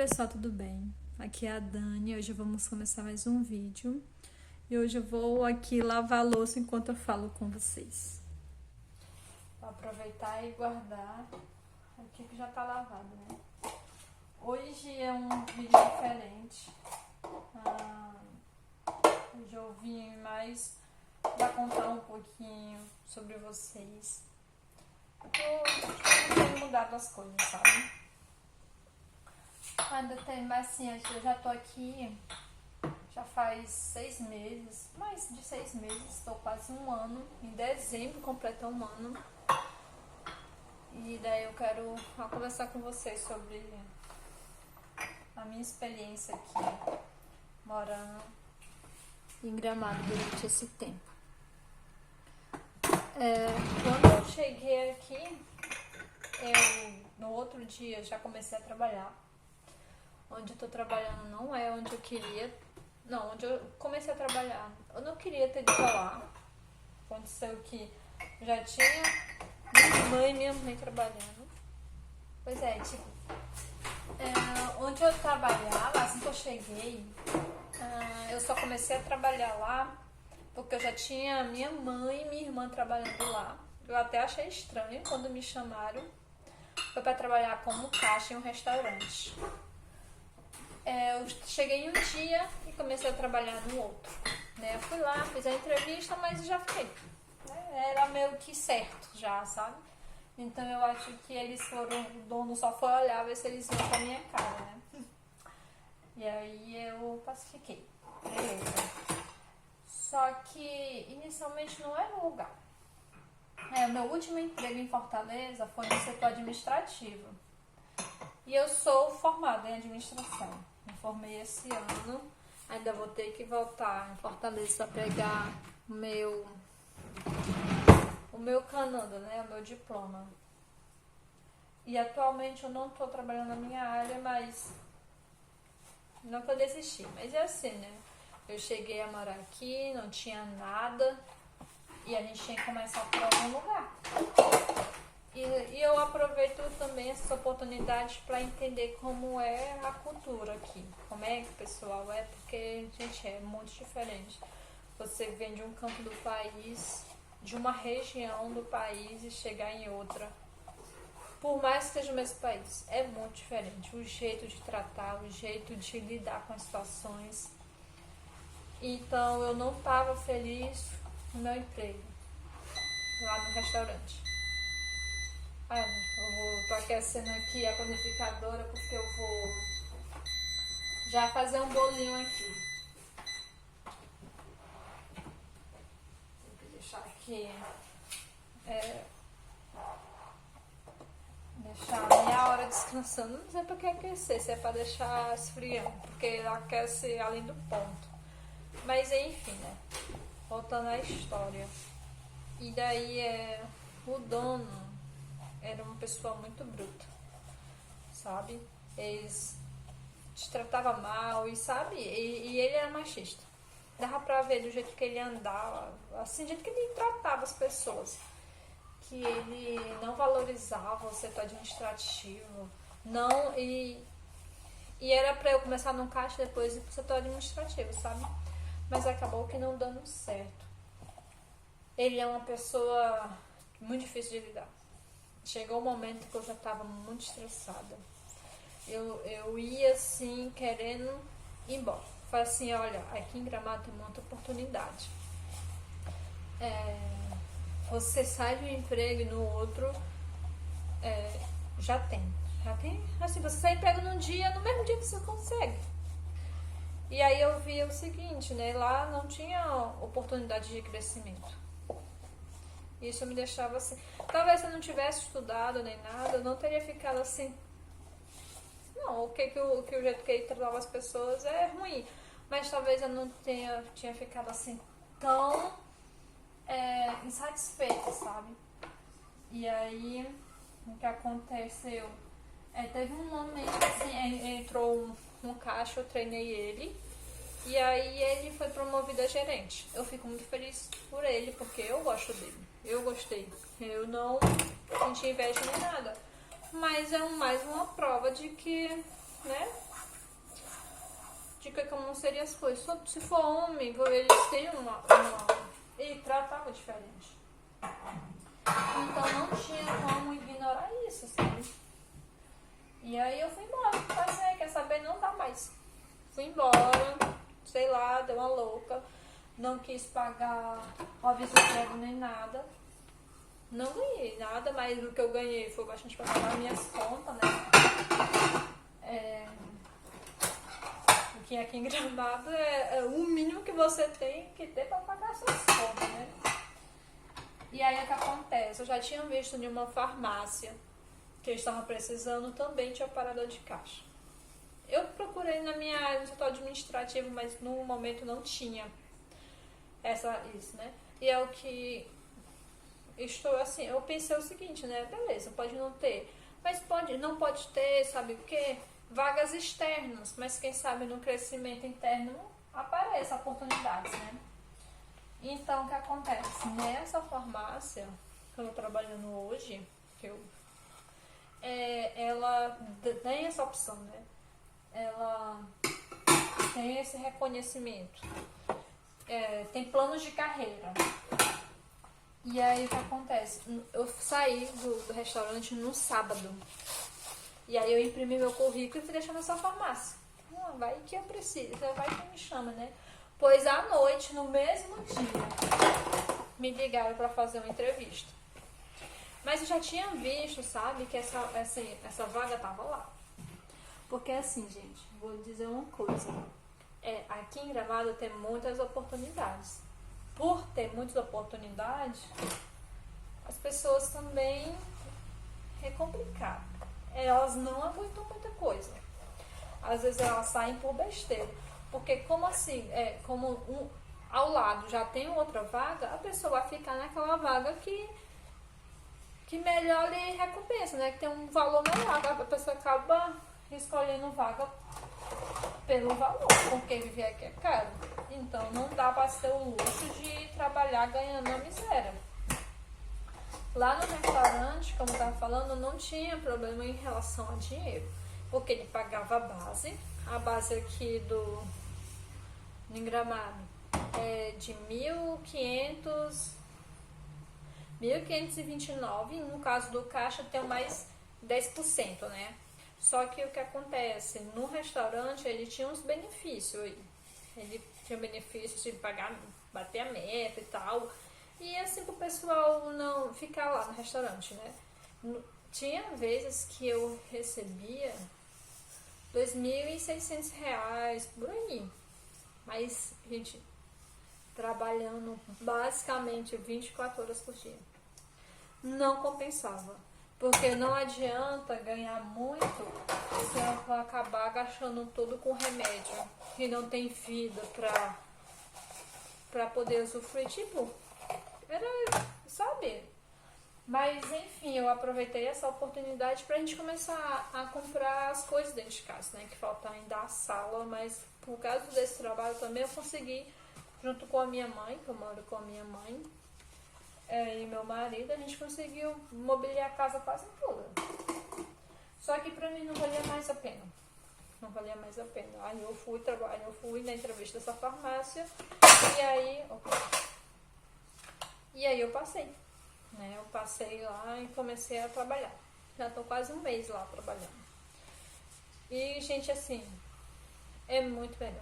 pessoal, tudo bem? Aqui é a Dani, hoje vamos começar mais um vídeo e hoje eu vou aqui lavar a louça enquanto eu falo com vocês. Vou aproveitar e guardar aqui que já tá lavado, né? Hoje é um vídeo diferente, hoje eu vim mais pra contar um pouquinho sobre vocês. Eu tenho mudado as coisas, sabe? Ainda tem, mas assim, eu já tô aqui, já faz 6 meses, mais de 6 meses, estou quase um ano, em dezembro completa um ano. E daí eu quero conversar com vocês sobre a minha experiência aqui, morando em Gramado durante esse tempo. Quando eu cheguei aqui, no outro dia já comecei a trabalhar. Onde eu tô trabalhando não é onde eu queria. Não, onde eu comecei a trabalhar, eu não queria ter de lá. Aconteceu que já tinha minha mãe e minha mãe trabalhando. Pois é, tipo, onde eu trabalhava, assim que eu cheguei, eu só comecei a trabalhar lá porque eu já tinha minha mãe e minha irmã trabalhando lá. Eu até achei estranho quando me chamaram. Foi pra trabalhar como caixa em um restaurante. Eu cheguei um dia e comecei a trabalhar no outro, né? Eu fui lá, fiz a entrevista, mas já fiquei. Era meio que certo já, sabe? Então eu acho que eles foram, o dono só foi olhar, ver se eles iam com a minha cara, né? E aí eu pacifiquei. Beleza. Só que inicialmente não era o lugar. O meu último emprego em Fortaleza foi no setor administrativo. E eu sou formada em administração. Me formei esse ano. Ainda vou ter que voltar em Fortaleza para pegar o meu Cananda, né? O meu diploma. E atualmente eu não estou trabalhando na minha área, mas não que eu desisti. Mas é assim, né? Eu cheguei a morar aqui, não tinha nada. E a gente tinha que começar por algum lugar. E eu aproveito também essas oportunidades para entender como é a cultura aqui, como é que o pessoal é, porque, gente, é muito diferente. Você vem de um canto do país, de uma região do país e chegar em outra, por mais que seja o mesmo país, é muito diferente. O jeito de tratar, o jeito de lidar com as situações. Então eu não estava feliz no meu emprego, lá no restaurante. Tô aquecendo aqui a panificadora porque eu vou já fazer um bolinho aqui. Tem que deixar aqui, deixar meia hora descansando. Não sei pra que aquecer, se é pra deixar esfriando, porque aquece além do ponto. Mas enfim, né? Voltando à história. E daí o dono era uma pessoa muito bruta, sabe? Eles te tratavam mal e, sabe? E ele era machista. Dava pra ver do jeito que ele andava, assim, do jeito que ele tratava as pessoas. Que ele não valorizava o setor administrativo. Não, e era pra eu começar no caixa e depois ir pro setor administrativo, sabe? Mas acabou que não dando certo. Ele é uma pessoa muito difícil de lidar. Chegou um momento que eu já estava muito estressada. Eu ia assim, querendo ir embora. Falei assim, olha, aqui em Gramado tem muita oportunidade. Você sai de um emprego e no outro já tem, assim, você sai e pega num dia, no mesmo dia você consegue. E aí eu via o seguinte, né, lá não tinha oportunidade de crescimento. Isso me deixava assim. Talvez se eu não tivesse estudado nem nada, eu não teria ficado assim. Não, o jeito que ele tratava as pessoas é ruim. Mas talvez eu não tinha ficado assim tão insatisfeita, sabe? E aí, o que aconteceu? Teve um momento assim, entrou um caixa, eu treinei ele. E aí ele foi promovido a gerente. Eu fico muito feliz por ele, porque eu gosto dele. Eu gostei. Eu não senti inveja nem nada. Mas é mais uma prova de que, né, de que como seriam as coisas. Se for homem, eles têm e tratava diferente. Então não tinha como ignorar isso, sabe? E aí eu fui embora. Passei, quer saber? Não dá mais. Fui embora, sei lá, deu uma louca. Não quis pagar o aviso prévio nem nada. Não ganhei nada, mas o que eu ganhei foi bastante para pagar minhas contas, né? Porque aqui em Gramado é o mínimo que você tem que ter para pagar suas contas, né? E aí o que acontece? Eu já tinha visto em uma farmácia que eu estava precisando também de operador de caixa. Eu procurei na minha área no setor administrativo, mas no momento não tinha isso, né? E é o que estou assim, eu pensei o seguinte, né? Beleza, pode não ter, mas não pode ter, sabe o quê? Vagas externas, mas quem sabe no crescimento interno apareça oportunidades, né? Então, o que acontece? Nessa farmácia que eu estou trabalhando hoje, ela tem essa opção, né? Ela tem esse reconhecimento. Tem planos de carreira. E aí, o que acontece? Eu saí do restaurante no sábado. E aí, eu imprimi meu currículo e fui deixar nessa farmácia. Vai que eu preciso, vai que me chama, né? Pois à noite, no mesmo dia, me ligaram para fazer uma entrevista. Mas eu já tinha visto, sabe, que essa vaga tava lá. Porque assim, gente, vou dizer uma coisa. Aqui em Gramado tem muitas oportunidades. Por ter muitas oportunidades, as pessoas também é complicado. Elas não aguentam muita coisa. Às vezes elas saem por besteira. Porque como assim, ao lado já tem outra vaga, a pessoa vai ficar naquela vaga que melhor lhe recompensa, né? Que tem um valor melhor. A pessoa acaba escolhendo vaga pelo valor, porque viver aqui é caro. Então não dá para ter o luxo de trabalhar ganhando a miséria. Lá no restaurante, como eu estava falando, não tinha problema em relação a dinheiro, porque ele pagava a base aqui do Gramado é de 1.529, no caso do caixa tem mais 10%, né? Só que o que acontece, no restaurante ele tinha uns benefícios, ele tinha benefícios de bater a meta e tal, e assim pro pessoal não ficar lá no restaurante, né? Tinha vezes que eu recebia R$ 2.600 por aí. Mas, gente, trabalhando basicamente 24 horas por dia. Não compensava. Porque não adianta ganhar muito se ela vai acabar gastando tudo com remédio. E não tem vida pra poder usufruir. Tipo, sabe? Mas, enfim, eu aproveitei essa oportunidade pra gente começar a comprar as coisas dentro de casa, né? Que falta ainda a sala, mas por causa desse trabalho também eu consegui, junto com a minha mãe, que eu moro com a minha mãe e meu marido, a gente conseguiu mobiliar a casa quase toda. Só que pra mim não valia mais a pena. Não valia mais a pena. Aí eu fui na entrevista dessa farmácia e aí eu passei. Né? Eu passei lá e comecei a trabalhar. Já tô quase um mês lá trabalhando. E, gente, assim, é muito melhor.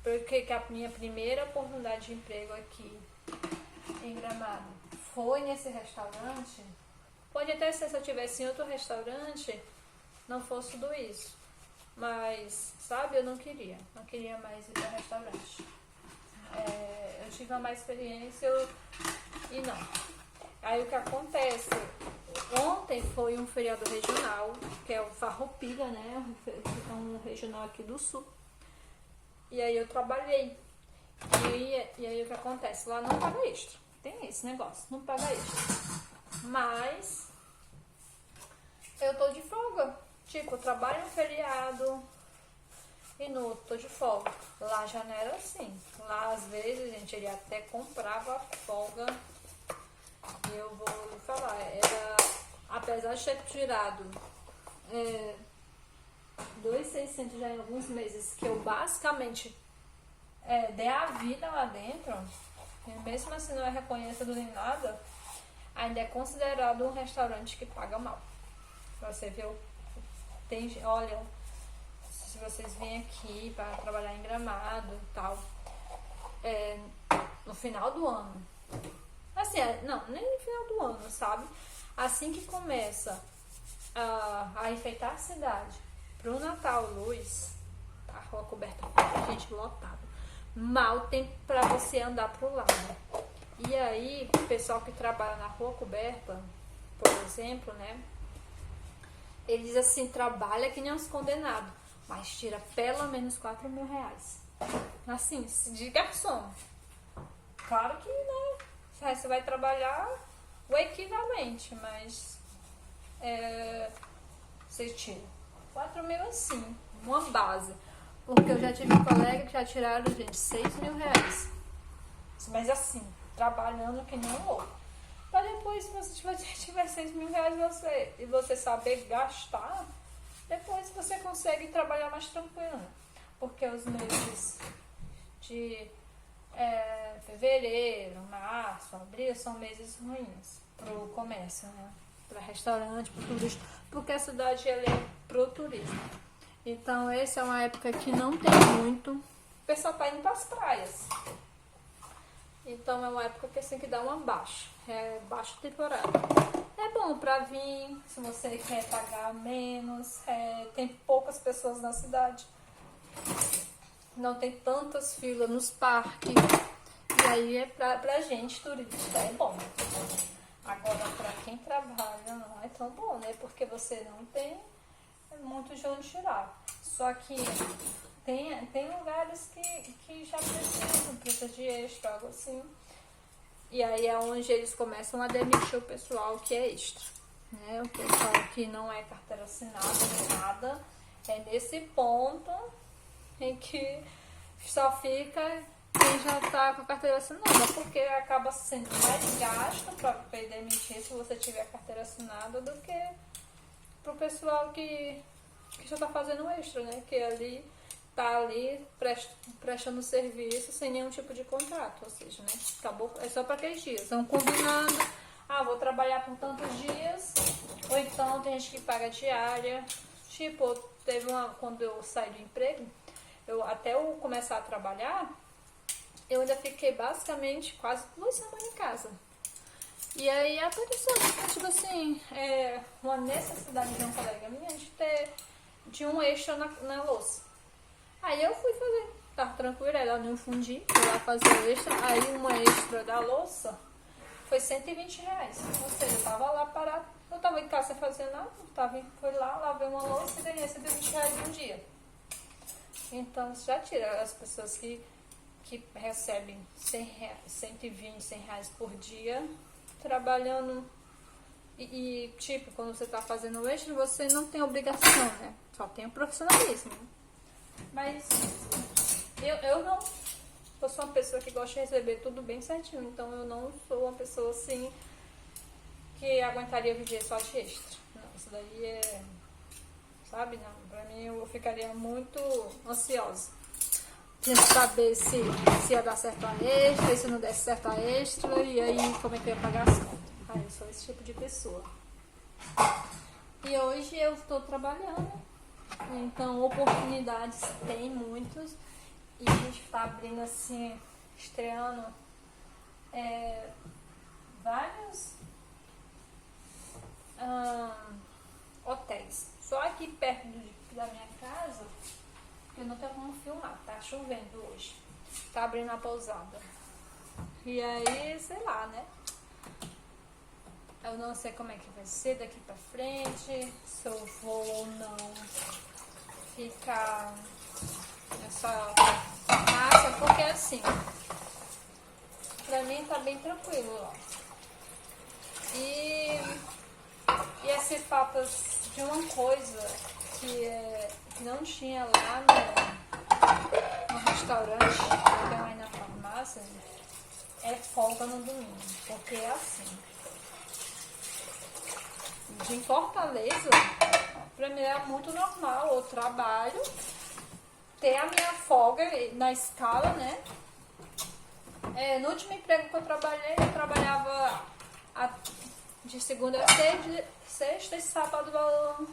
Porque a minha primeira oportunidade de emprego aqui em Gramado foi nesse restaurante. Pode até ser se eu tivesse em outro restaurante, não fosse tudo isso. Mas, sabe, eu não queria mais ir para restaurante. Eu tive uma má experiência e não. Aí o que acontece? Ontem foi um feriado regional, que é o Farroupilha, né? É um regional aqui do sul. E aí eu trabalhei. E aí o que acontece? Lá não paga extra. Tem esse negócio, não paga extra. Mas eu tô de folga. Tipo, eu trabalho no feriado e no outro tô de folga. Lá já não era assim. Lá às vezes, gente, ele até comprava folga. E eu vou falar, apesar de ter tirado 2.600 já em alguns meses, que eu basicamente dei a vida lá dentro, e mesmo assim não é reconhecido nem nada, ainda é considerado um restaurante que paga mal. Você viu? Olha, se vocês vêm aqui para trabalhar em Gramado e tal, no final do ano, assim, não, nem no final do ano, sabe? Assim que começa a enfeitar a cidade pro Natal, luz, a rua coberta com gente lotada, mal tem pra você andar pro lado. E aí, o pessoal que trabalha na rua coberta, por exemplo, né, eles assim, trabalham que nem uns condenados, mas tira pelo menos 4 mil reais. Assim, de garçom. Claro que, né, você vai trabalhar o equivalente, mas você tira 4 mil assim, uma base. Porque eu já tive colega que já tiraram, gente, 6 mil reais. Mas assim, trabalhando que nem um louco. Pra depois, se você tiver 6 mil reais e você saber gastar, depois você consegue trabalhar mais tranquilo, né? Porque os meses de fevereiro, março, abril são meses ruins pro comércio, né? Para restaurante, pro turismo, porque a cidade ela é pro turismo. Então essa é uma época que não tem muito. O pessoal tá indo pras praias. Então é uma época que assim que dá uma baixa. É baixa temporada. É bom pra vir, se você quer pagar menos. Tem poucas pessoas na cidade. Não tem tantas filas nos parques. E aí é pra gente turista, é bom. Agora pra quem trabalha não é tão bom, né? Porque você não tem muito de onde tirar. Só que tem lugares que já precisa de extra, algo assim. E aí é onde eles começam a demitir o pessoal que é extra, né? O pessoal que não é carteira assinada nem nada. É nesse ponto em que só fica quem já tá com a carteira assinada, porque acaba sendo mais gasto para demitir se você tiver a carteira assinada do que pro pessoal que já tá fazendo extra, né? Que tá ali prestando serviço sem nenhum tipo de contrato, ou seja, né? Acabou, é só para aqueles dias. Estão combinando, vou trabalhar por tantos dias, ou então tem gente que paga diária. Tipo, quando eu saí do emprego, até eu começar a trabalhar, eu ainda fiquei basicamente quase 2 semanas em casa. E aí apareceu, tipo assim, uma necessidade de um colega minha de um extra na louça. Aí eu fui fazer, tava tranquila, ela não fundi, fui lá fazer o extra. Aí uma extra da louça foi 120 reais. Ou seja, eu tava lá parado, eu tava em casa sem fazer nada, fui lá, lavei uma louça e ganhei 120 reais um dia. Então isso já tira as pessoas que recebem 120, 100 reais por dia, trabalhando. E tipo, quando você tá fazendo o extra, você não tem obrigação, né? Só tem o profissionalismo. Mas eu não. Eu sou uma pessoa que gosta de receber tudo bem certinho. Então eu não sou uma pessoa assim que aguentaria viver só de extra. Não, isso daí é. Sabe? Não. Pra mim eu ficaria muito ansiosa. Tinha que saber se ia dar certo a extra, e se não desse certo a extra, e aí como é que eu ia pagar as contas. Eu sou esse tipo de pessoa. E hoje eu estou trabalhando, então oportunidades tem muitas, e a gente está abrindo assim, estreando vários hotéis. Só aqui perto da minha casa, porque eu não tenho como filmar, tá chovendo hoje. Tá abrindo a pousada. E aí, sei lá, né? Eu não sei como é que vai ser daqui pra frente, se eu vou ou não ficar nessa massa, porque assim, pra mim tá bem tranquilo lá. E esse papo de uma coisa que não tinha lá no restaurante, que tem lá na farmácia, é folga no domingo, porque é assim. De Fortaleza Pra mim era muito normal, eu trabalho, ter a minha folga na escala, né? No último emprego que eu trabalhava de segunda a sexta e sábado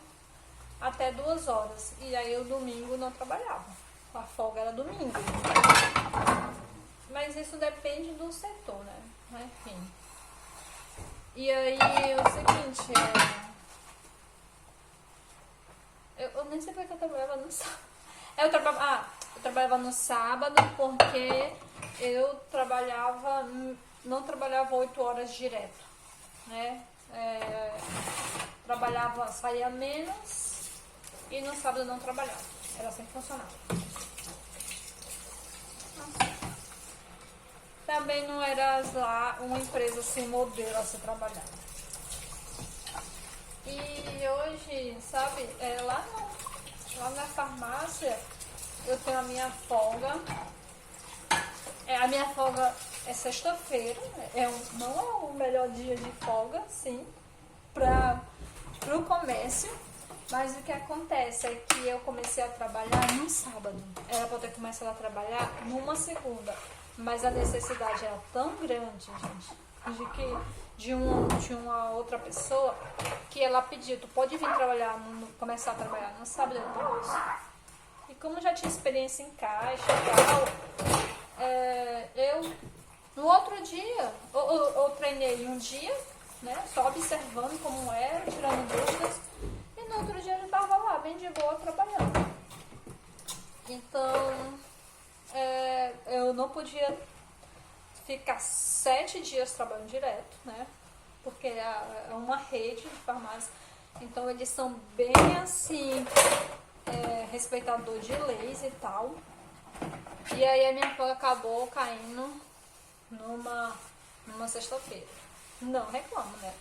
até 2 horas. E aí o domingo não trabalhava. A folga era domingo. Mas isso depende do setor, né? Enfim. E aí o seguinte, eu nem sei porque eu trabalhava no sábado. Eu trabalhava no sábado porque eu não trabalhava 8 horas direto, né? Saía menos e no sábado não trabalhava. Era assim que funcionava. Também não era lá uma empresa assim, modelo a se trabalhar. E hoje, sabe, lá na farmácia eu tenho a minha folga. A minha folga é sexta-feira. Não é o melhor dia de folga, sim, pro comércio. Mas o que acontece é que eu comecei a trabalhar no sábado. Era para eu ter começado a trabalhar numa segunda. Mas a necessidade era tão grande, gente, de uma outra pessoa, que ela pediu, tu pode vir começar a trabalhar no sábado? Eu posso. E como já tinha experiência em caixa e tal, no outro dia, eu treinei um dia, né, só observando como era, tirando dúvidas, e no outro dia eu estava lá, bem de boa, trabalhando. Então, eu não podia ficar 7 dias trabalhando direto, né? Porque é uma rede de farmácia. Então eles são bem assim, respeitador de leis e tal. E aí a minha folga acabou caindo numa sexta-feira. Não reclamo, né?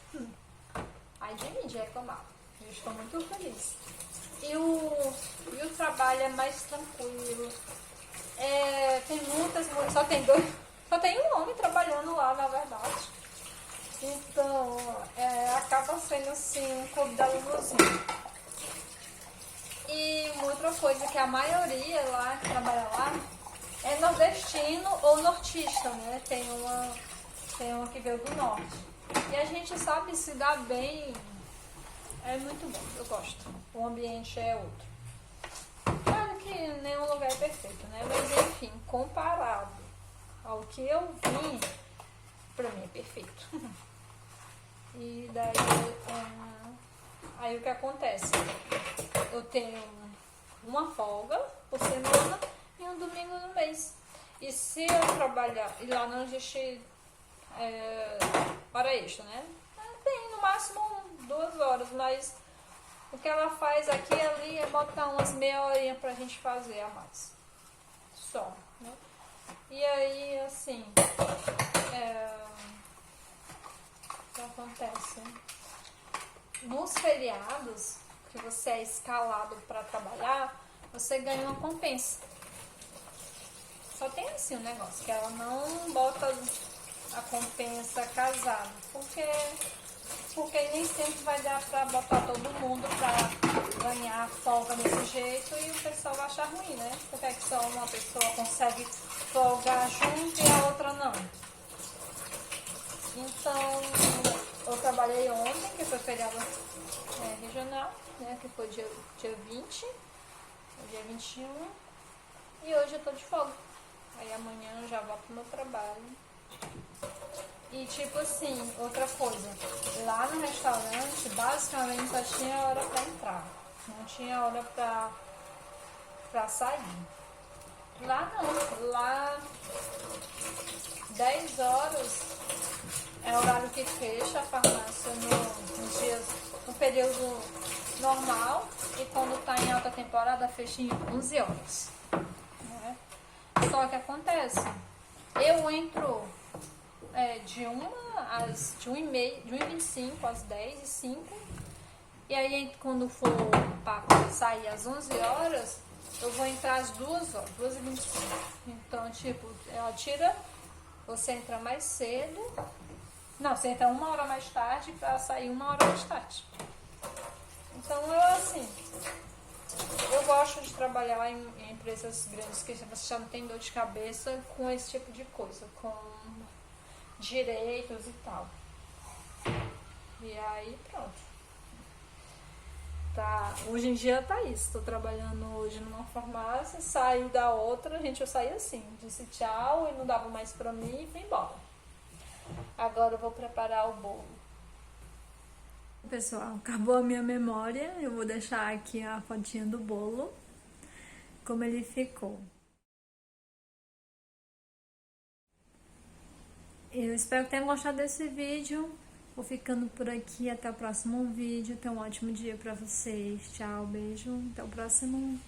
Ai de mim de reclamar. Eu estou muito feliz. E o trabalho é mais tranquilo. Tem muitas mulheres, só tem um homem trabalhando lá, na verdade. Então, acaba sendo assim um clube da Luluzinha. E uma outra coisa que a maioria lá que trabalha lá é nordestino ou nortista, né? Tem uma que veio do norte. E a gente sabe se dar bem. É muito bom, eu gosto. O ambiente é outro. Claro que nenhum lugar é perfeito, né? Mas enfim, comparado ao que eu vim, pra mim é perfeito. E daí, aí o que acontece? Eu tenho uma folga por semana e um domingo no mês. E se eu trabalhar, e lá não existe hora extra, né? Tem no máximo 2 horas, mas o que ela faz aqui e ali é botar umas meia horinha pra gente fazer a mais. Só, né? E aí, assim, o que acontece? Nos feriados, que você é escalado para trabalhar, você ganha uma compensa. Só tem assim um negócio, que ela não bota a compensa casada, porque nem sempre vai dar para botar todo mundo para ganhar folga desse jeito e o pessoal vai achar ruim, né? Porque é que só uma pessoa consegue folgar junto e a outra não. Então, eu trabalhei ontem, que foi feriado regional, né? Que foi dia 20, dia 21, e hoje eu tô de folga. Aí amanhã eu já volto pro meu trabalho. E tipo assim, outra coisa, lá no restaurante basicamente só tinha hora pra entrar, não tinha hora pra sair. Lá não, lá 10 horas é o horário que fecha a farmácia no período normal, e quando tá em alta temporada fecha em 11 horas. Né? Só que acontece, eu entro de 1h25 às 10h05, e aí quando for para sair às 11 horas, eu vou entrar às 2 horas, 2h25. Então, tipo, ela tira, você entra mais cedo, não, você entra 1 hora mais tarde para sair 1 hora mais tarde. Então eu assim, eu gosto de trabalhar em empresas grandes que você já não tem dor de cabeça com esse tipo de coisa, com direitos e tal. E aí pronto. Tá, hoje em dia tá isso. Tô trabalhando hoje numa farmácia, saio da outra, gente, eu saí assim, disse tchau e não dava mais pra mim e fui embora. Agora eu vou preparar o bolo. Pessoal, acabou a minha memória. Eu vou deixar aqui a fotinha do bolo, como ele ficou. Eu espero que tenham gostado desse vídeo. Vou ficando por aqui. Até o próximo vídeo. Tenha um ótimo dia pra vocês. Tchau, beijo. Até o próximo.